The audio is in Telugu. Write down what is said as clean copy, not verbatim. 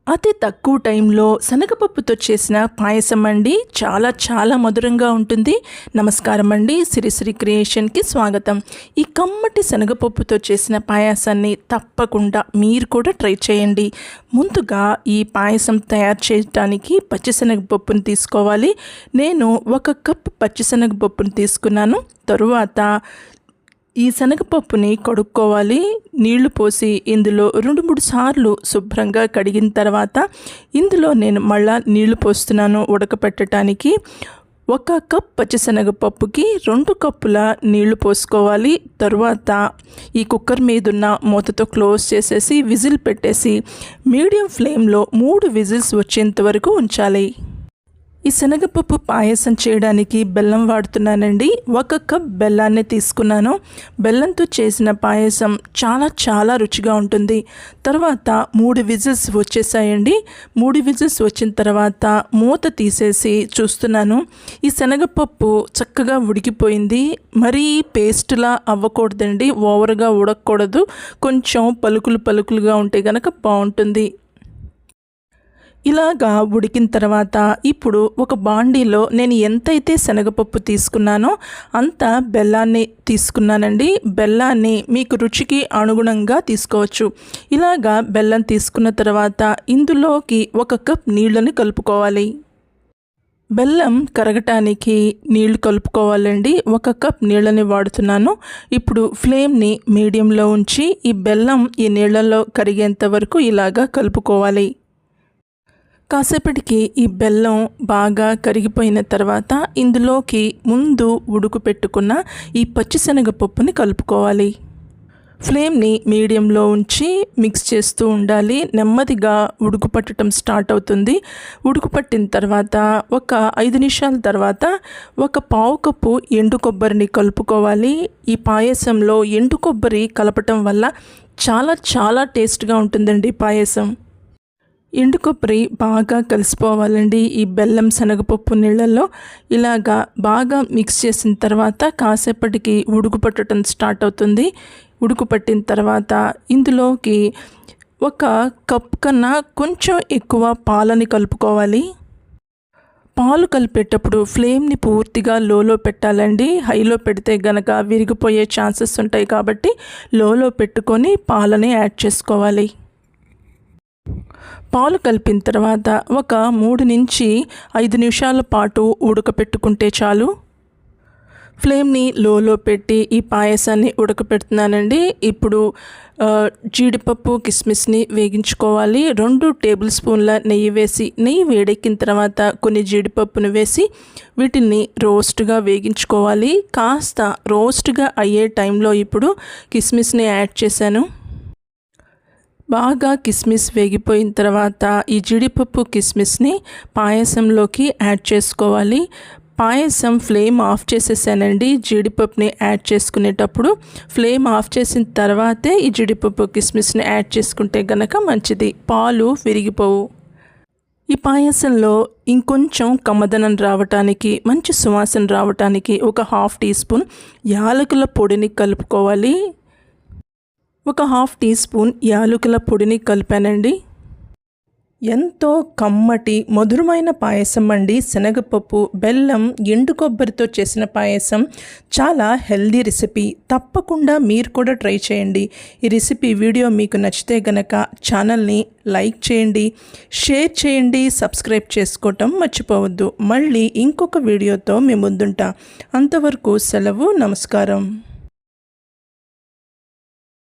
అతి తక్కువ టైంలో శనగపప్పుతో చేసిన పాయసం అండి. చాలా చాలా మధురంగా ఉంటుంది. నమస్కారం అండి, సిరిసిరి క్రియేషన్కి స్వాగతం. ఈ కమ్మటి శనగపప్పుతో చేసిన పాయసాన్ని తప్పకుండా మీరు కూడా ట్రై చేయండి. ముందుగా ఈ పాయసం తయారు చేయడానికి పచ్చిశనగపప్పును తీసుకోవాలి. నేను 1 కప్ పచ్చిశనగపప్పును తీసుకున్నాను. తరువాత ఈ శనగపప్పుని కడుక్కోవాలి. నీళ్లు పోసి ఇందులో 2-3 సార్లు శుభ్రంగా కడిగిన తర్వాత ఇందులో నేను మళ్ళా నీళ్లు పోస్తున్నాను ఉడకపెట్టడానికి. 1 కప్ పచ్చిశనగపప్పుకి 2 కప్పుల నీళ్లు పోసుకోవాలి. తరువాత ఈ కుక్కర్ మీద ఉన్న మూతతో క్లోజ్ చేసేసి విజిల్ పెట్టేసి మీడియం ఫ్లేమ్లో 3 విజిల్స్ వచ్చేంత వరకు ఉంచాలి. ఈ శనగపప్పు పాయసం చేయడానికి బెల్లం వాడుతున్నానండి. 1 కప్ బెల్లాన్ని తీసుకున్నాను. బెల్లంతో చేసిన పాయసం చాలా చాలా రుచిగా ఉంటుంది. తర్వాత 3 విజిల్స్ వచ్చేసాయండి. 3 విజిల్స్ వచ్చిన తర్వాత మూత తీసేసి చూస్తున్నాను. ఈ శనగపప్పు చక్కగా ఉడికిపోయింది. మరీ పేస్ట్లా అవ్వకూడదండి, ఓవర్గా ఉడకకూడదు. కొంచెం పలుకులుగా ఉంటే కనుక బాగుంటుంది. ఇలాగా ఉడికిన తర్వాత ఇప్పుడు ఒక బాండీలో నేను ఎంతైతే శనగపప్పు తీసుకున్నానో అంత బెల్లాన్ని తీసుకున్నానండి. బెల్లాన్ని మీకు రుచికి అనుగుణంగా తీసుకోవచ్చు. ఇలాగా బెల్లం తీసుకున్న తర్వాత ఇందులోకి 1 కప్ నీళ్ళని కలుపుకోవాలి. బెల్లం కరగటానికి నీళ్లు కలుపుకోవాలండి. 1 కప్ నీళ్ళని వాడుతున్నాను. ఇప్పుడు ఫ్లేమ్ని మీడియంలో ఉంచి ఈ బెల్లం ఈ నీళ్ళలో కరిగేంత వరకు ఇలాగా కలుపుకోవాలి. కాసేపటికి ఈ బెల్లం బాగా కరిగిపోయిన తర్వాత ఇందులోకి ముందు ఉడుకు పెట్టుకున్న ఈ పచ్చిశనగపప్పుని కలుపుకోవాలి. ఫ్లేమ్ని మీడియంలో ఉంచి మిక్స్ చేస్తూ ఉండాలి. నెమ్మదిగా ఉడుకు పట్టడం స్టార్ట్ అవుతుంది. ఉడుకు పట్టిన తర్వాత ఒక 5 నిమిషాల తర్వాత 1/4 కప్పు ఎండు కొబ్బరిని కలుపుకోవాలి. ఈ పాయసంలో ఎండు కొబ్బరి కలపటం వల్ల చాలా చాలా టేస్ట్గా ఉంటుందండి పాయసం. ఎండు కొబ్బరి బాగా కలిసిపోవాలండి ఈ బెల్లం శనగపప్పు నీళ్ళల్లో. ఇలాగా బాగా మిక్స్ చేసిన తర్వాత కాసేపటికి ఉడుకు పట్టడం స్టార్ట్ అవుతుంది. ఉడుకు పట్టిన తర్వాత ఇందులోకి 1 కప్ కన్నా కొంచెం ఎక్కువ పాలని కలుపుకోవాలి. పాలు కలిపేటప్పుడు ఫ్లేమ్ని పూర్తిగా లోలో పెట్టాలండి. హైలో పెడితే గనక విరిగిపోయే ఛాన్సెస్ ఉంటాయి కాబట్టి లోలో పెట్టుకొని పాలని యాడ్ చేసుకోవాలి. పాలు కలిపిన తర్వాత ఒక 3 నుంచి 5 నిమిషాల పాటు ఉడకపెట్టుకుంటే చాలు. ఫ్లేమ్ని లోలో పెట్టి ఈ పాయసాన్ని ఉడకపెడుతున్నానండి. ఇప్పుడు జీడిపప్పు కిస్మిస్ని వేగించుకోవాలి. 2 టేబుల్ స్పూన్ల నెయ్యి వేసి, నెయ్యి వేడెక్కిన తర్వాత కొన్ని జీడిపప్పును వేసి వీటిని రోస్ట్గా వేగించుకోవాలి. కాస్త రోస్ట్గా అయ్యే టైంలో ఇప్పుడు కిస్మిస్ని యాడ్ చేశాను. బాగా కిస్మిస్ వేగిపోయిన తర్వాత ఈ జీడిపప్పు కిస్మిస్ని పాయసంలోకి యాడ్ చేసుకోవాలి. పాయసం ఫ్లేమ్ ఆఫ్ చేసేసానండి. జీడిపప్పుని యాడ్ చేసుకునేటప్పుడు ఫ్లేమ్ ఆఫ్ చేసిన తర్వాతే ఈ జీడిపప్పు కిస్మిస్ని యాడ్ చేసుకుంటే గనక మంచిది, పాలు విరిగిపోవు. ఈ పాయసంలో ఇంకొంచెం కమ్మదనం రావటానికి, మంచి సువాసన రావటానికి 1/2 టీ స్పూన్ యాలకుల పొడిని కలుపుకోవాలి. 1/2 టీ స్పూన్ యాలకుల పొడిని కలిపానండి. ఎంతో కమ్మటి మధురమైన పాయసం అండి. శనగపప్పు, బెల్లం, ఎండు కొబ్బరితో చేసిన పాయసం చాలా హెల్దీ రెసిపీ. తప్పకుండా మీరు కూడా ట్రై చేయండి. ఈ రెసిపీ వీడియో మీకు నచ్చితే గనక ఛానల్ని లైక్ చేయండి, షేర్ చేయండి, సబ్స్క్రైబ్ చేసుకోవటం మర్చిపోవద్దు. మళ్ళీ ఇంకొక వీడియోతో మీ ముందుంటా. అంతవరకు సెలవు. నమస్కారం.